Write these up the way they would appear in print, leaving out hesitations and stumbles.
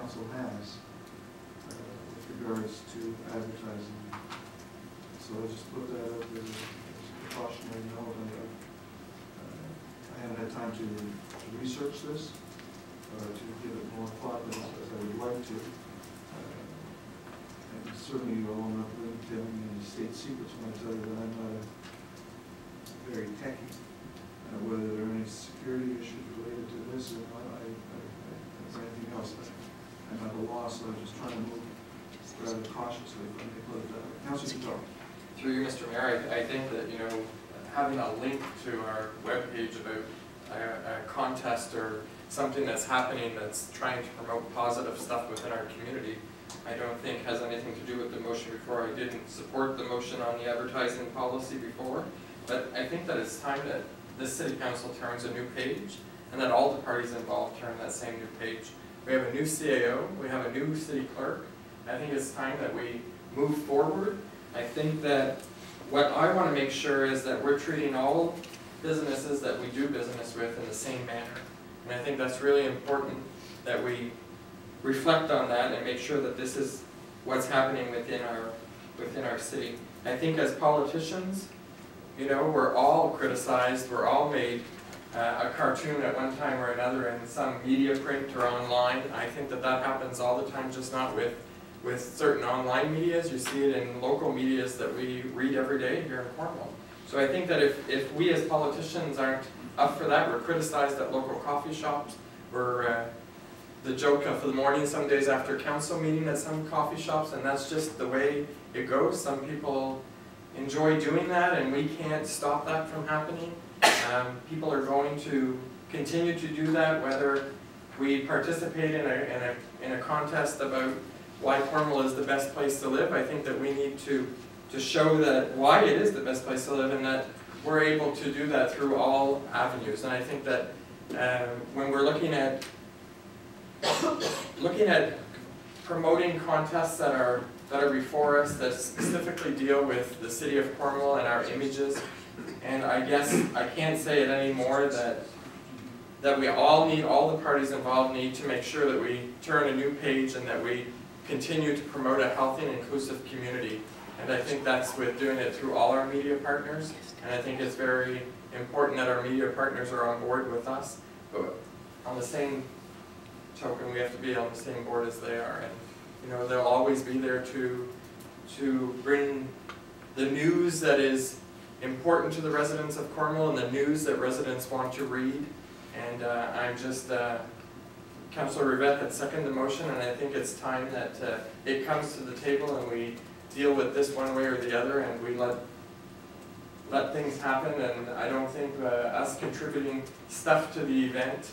council has with regards to advertising. So I just put that up as a cautionary note. I haven't had time to research this, to give it more thought as I would like to. And certainly you all not really telling me any state secrets when I tell you that I'm not very techy. Whether there are any security issues related to this or not, or anything else, I'm at a loss, so I'm just trying to move rather cautiously. If I may put it that way. Councilor Patel. Through you, Mr. Mayor, I think that, having a link to our webpage about a contest or something that's happening that's trying to promote positive stuff within our community, I don't think has anything to do with the motion before. I didn't support the motion on the advertising policy before, but I think that it's time that this city council turns a new page and that all the parties involved turn that same new page. We have a new CAO, we have a new city clerk. I think it's time that we move forward. I think that what I want to make sure is that we're treating all businesses that we do business with in the same manner. And I think that's really important that we reflect on that and make sure that this is what's happening within our city. I think as politicians, we're all criticized, we're all made a cartoon at one time or another in some media, print or online. I think that happens all the time, just not with certain online medias. You see it in local medias that we read every day here in Cornwall. So I think that if we as politicians aren't up for that, we're criticized at local coffee shops, we're the joke of the morning some days after council meeting at some coffee shops, and that's just the way it goes. Some people enjoy doing that, and we can't stop that from happening. People are going to continue to do that, whether we participate in a contest about why Cornwall is the best place to live. I think that we need to show that why it is the best place to live, and that we're able to do that through all avenues. And I think that when we're looking at promoting contests that are before us that specifically deal with the city of Cornwall and our images, and I guess I can't say it anymore that we all the parties involved need to make sure that we turn a new page and that we continue to promote a healthy and inclusive community. And I think that's with doing it through all our media partners. And I think it's very important that our media partners are on board with us. But on the same token, we have to be on the same board as they are. And they'll always be there to bring the news that is important to the residents of Cornwall and the news that residents want to read. And I'm just Councillor Rivette had seconded the motion, and I think it's time that it comes to the table and we deal with this one way or the other, and we let things happen. And I don't think us contributing stuff to the event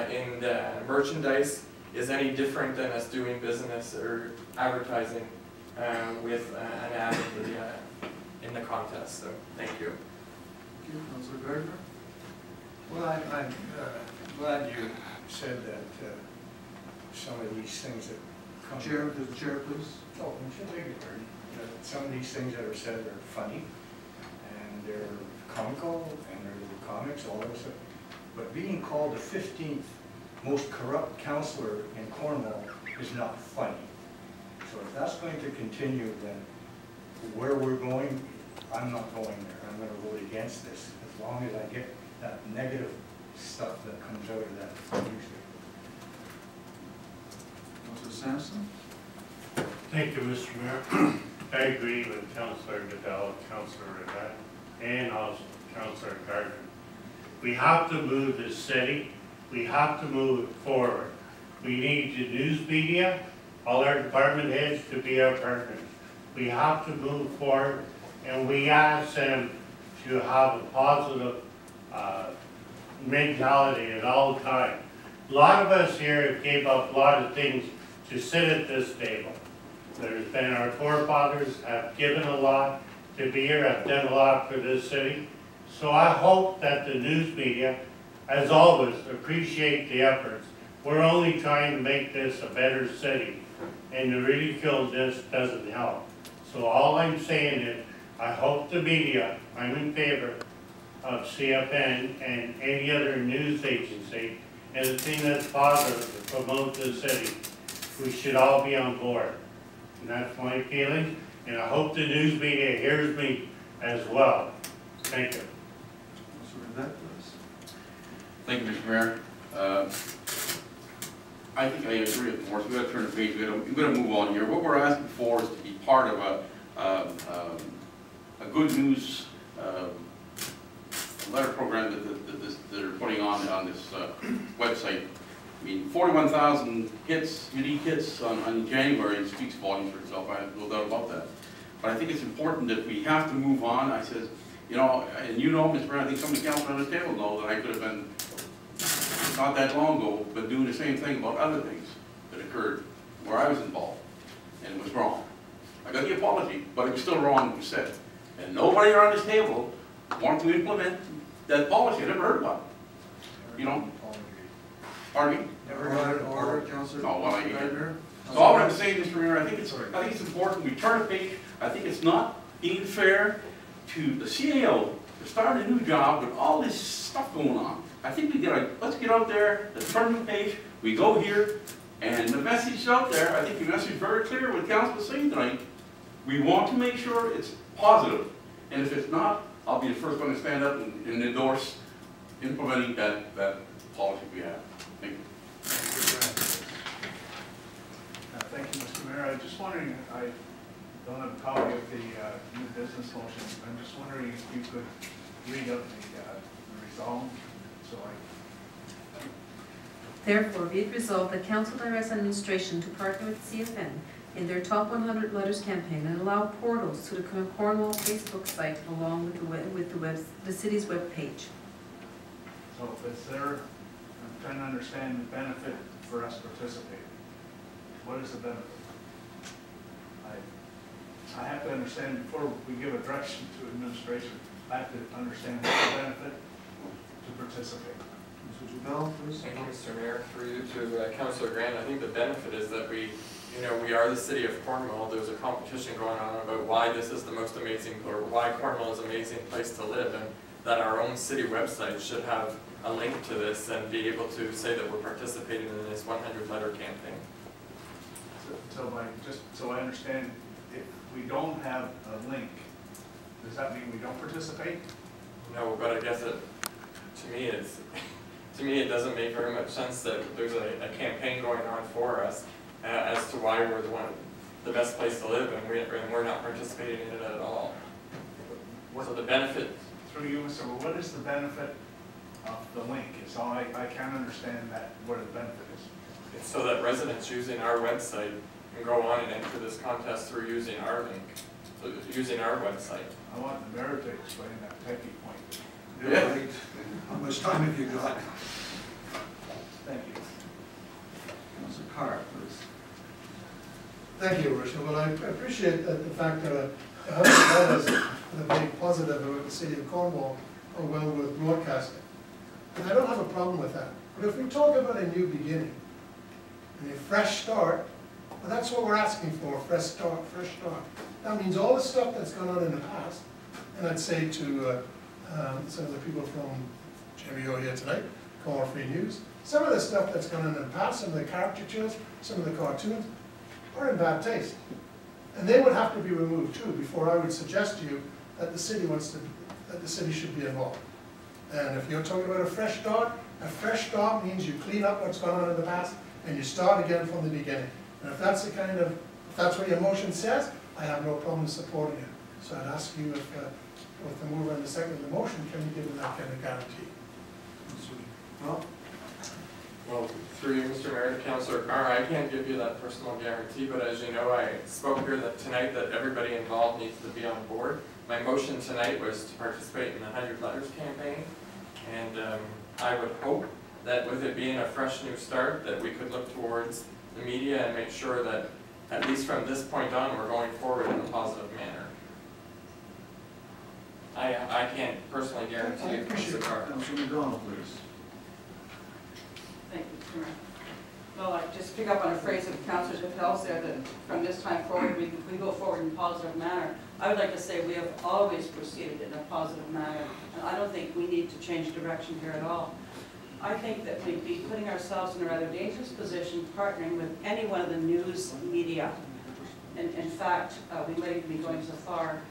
in merchandise is any different than us doing business or advertising with an ad in the contest. So thank you. Thank you, Councillor Gardner. Well, I'm glad you said that some of these things that come... Chair, to the chair, please. Oh, I should beg your pardon. Some of these things that are said are funny, and they're comical, and they're the comics, all those stuff. But being called the 15th most corrupt councillor in Cornwall is not funny. So if that's going to continue, then where we're going, I'm not going there. I'm going to vote against this, as long as I get that negative stuff that comes out of that newspaper. Councillor Sampson. Thank you, Mr. Mayor. I agree with Councillor Goodell, Councillor Rivette, and also Councillor Gardner. We have to move this city. We have to move it forward. We need the news media, all our department heads to be our partners. We have to move forward, and we ask them to have a positive mentality at all times. A lot of us here have gave up a lot of things to sit at this table. There's been our forefathers have given a lot to be here, have done a lot for this city. So I hope that the news media, as always, appreciate the efforts. We're only trying to make this a better city, and to ridicule this doesn't help. So all I'm saying is, I hope the media, I'm in favor of CFN and any other news agency, and the thing that's positive to promote the city. we should all be on board. And that's my feeling, and I hope the news media hears me as well. Thank you. Councilor Net, please. Thank you, Mr. Mayor. I think I agree with Morris. We've got to turn the page. We've got to move on here. What we're asking for is to be part of a good news letter program that they're putting on this website. I mean, 41,000 hits, unique hits on January speaks volumes for itself. I have no doubt about that. But I think it's important that we have to move on. I said, you know, and you know, Mr. Mayor, I think some of the council on the table know that I could have been, not that long ago, but doing the same thing about other things that occurred where I was involved, and it was wrong. I got the apology, but it was still wrong what you said. And nobody around this table wanted to implement that policy. I never heard about it. You know? Pardon me? Never got an order, Councilor. Oh, well, Gardner. So all I'm saying, Mr. Mayor, I think it's important we turn a page. I think it's not being fair to the CAO to start a new job with all this stuff going on. I think let's get out there, let's turn the page, we go here, and the message is out there. I think the message is very clear what Council is saying tonight. We want to make sure it's positive, and if it's not, I'll be the first one to stand up and endorse implementing that policy we have. Thank you. Thank you, Mr. Mayor. I'm just wondering, I don't have a copy of the new business motion. I'm just wondering if you could read out the resolve, so I... Therefore, be it resolved that Council directs administration to partner with CFN in their Top 100 Letters campaign and allow portals to the Cornwall Facebook site along with the city's web page. So is there, I'm trying to understand the benefit for us participating. What is the benefit? I have to understand, before we give a direction to administration, I have to understand what's the benefit to participate. Councilor Jubel, please. Thank you, Mr. Mayor. Through you to Councilor Grant, I think the benefit is that we are the city of Cornwall. There's a competition going on about why this is the most amazing, or why Cornwall is an amazing place to live, and that our own city website should have a link to this and be able to say that we're participating in this 100 letter campaign. Just so I understand, if we don't have a link, does that mean we don't participate? No, but I guess to me it doesn't make very much sense that there's a campaign going on for us as to why we're the best place to live, and we're not participating in it at all. So the benefit... Through you, Mr. Well, what is the benefit of the link? So I can't understand that, what the benefit is. It's so that residents using our website can go on and enter this contest through using our link, so using our website. I want the mayor to explain that techie point. Yeah. Right. How much time have you got? Thank you. Councilor Carr, please. Thank you, Worship. Well, I appreciate the fact that House of Letters are being positive about the city of Cornwall or well with broadcasting. And I don't have a problem with that. But if we talk about a new beginning and a fresh start, well, that's what we're asking for, a fresh start, fresh start. That means all the stuff that's gone on in the past, and I'd say to some of the people from JBO here tonight, Cornwall Free News, some of the stuff that's gone on in the past, some of the caricatures, some of the cartoons, are in bad taste. And they would have to be removed too before I would suggest to you that the city should be involved. And if you're talking about a fresh start means you clean up what's gone on in the past and you start again from the beginning. And if that's what your motion says, I have no problem supporting it. So I'd ask you if with the mover and the second of the motion, can you give them that kind of guarantee? Well, through you, Mr. Mayor, to Councilor Carr, I can't give you that personal guarantee, but as you know, I spoke here tonight that everybody involved needs to be on board. My motion tonight was to participate in the 100 Letters campaign, and I would hope that with it being a fresh new start, that we could look towards the media and make sure that, at least from this point on, we're going forward in a positive manner. I can't personally guarantee I it, appreciate it. Councilor Carr. Councilor McDonald, please. Thank you, Mr. Mayor. Well, I just pick up on a phrase of Councilor Jaffel's there, that from this time forward, we go forward in a positive manner. I would like to say we have always proceeded in a positive manner, and I don't think we need to change direction here at all. I think that we'd be putting ourselves in a rather dangerous position partnering with any one of the news media. In fact, we might even be going so far,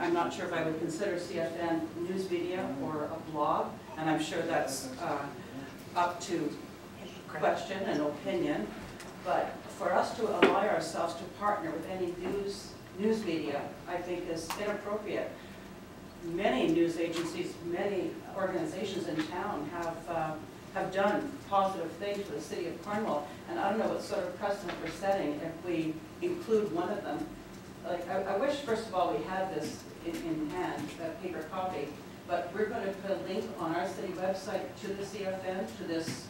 I'm not sure if I would consider CFN news media or a blog, and I'm sure that's up to question and opinion, but for us to allow ourselves to partner with any news media, I think is inappropriate. Many news agencies, many organizations in town have done positive things for the city of Cornwall, and I don't know what sort of precedent we're setting if we include one of them. Like, I wish, first of all, we had this in hand, a paper copy, but we're going to put a link on our city website to the CFN, to this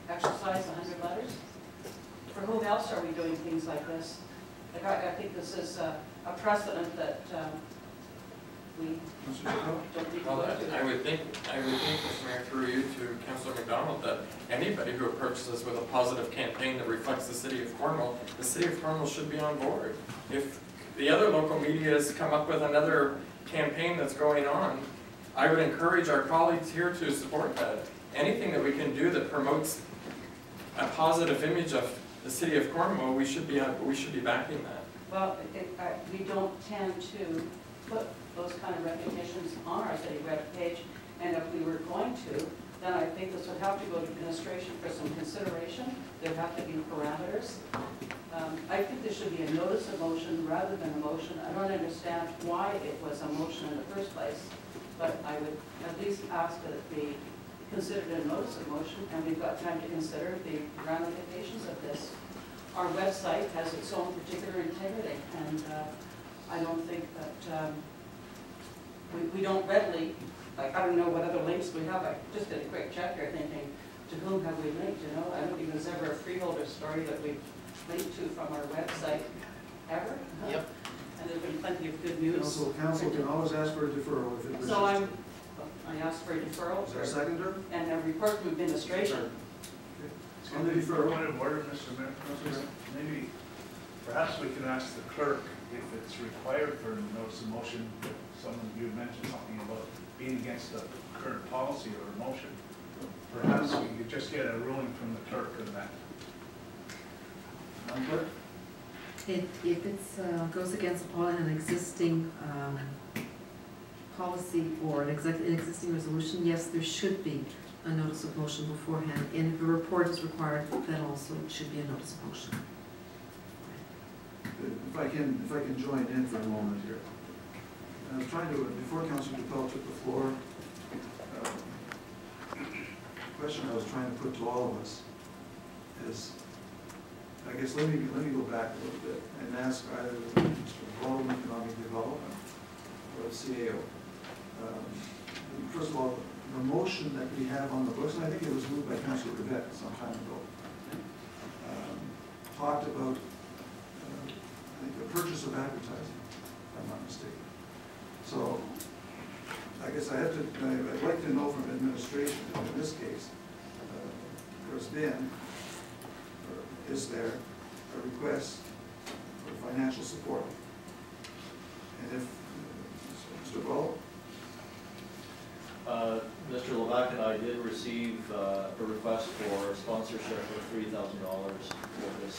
exercise, 100 letters. For whom else are we doing things like this? Like, I think this is a precedent that we don't need to Well, go to. I would think, Mr. Mayor, through you to Councillor McDonald, that anybody who approaches us with a positive campaign that reflects the city of Cornwall, the city of Cornwall should be on board. If the other local media has come up with another campaign that's going on, I would encourage our colleagues here to support that. Anything that we can do that promotes a positive image of the city of Cornwall, we should be backing that. Well, we don't tend to put those kind of recognitions on our city webpage, and if we were going to, then I think this would have to go to administration for some consideration. There have to be parameters. I think there should be a notice of motion rather than a motion. I don't understand why it was a motion in the first place, but I would at least ask that it be considered a notice of motion, and we've got time to consider the ramifications of this. Our website has its own particular integrity, and I don't think that we don't readily, like, I don't know what other links we have. I just did a quick check here thinking, to whom have we linked, you know? I don't think there's ever a freeholder story that we've linked to from our website, ever. Yep. And there's been plenty of good news. Council can always ask for a deferral if it wishes. So I asked for a deferral. Is there a seconder? And a report from administration. On the deferral. Point of order, Mr. Mayor. Maybe, perhaps we can ask the clerk if it's required for a notice of motion. You mentioned something about being against the current policy or motion. Perhaps we could just get a ruling from the clerk on that. Clerk? If it goes against an existing policy or an existing resolution, yes, there should be a notice of motion beforehand. And if a report is required, then also it should be a notice of motion. If I can join in for a moment here. I was trying to, before Councilor Dupel took the floor, the question I was trying to put to all of us is, I guess let me go back a little bit and ask either Mr. Baldwin, Economic Development, or the CAO. First of all, the motion that we have on the books, and I think it was moved by Councilor Rivette some time ago, talked about I think the purchase of advertising, if I'm not mistaken. So I guess I'd like to know from administration, in this case, there's been, or is there, a request for financial support? And if, Mr. Ball? Mr. Levac and I did receive a request for sponsorship of $3,000 for this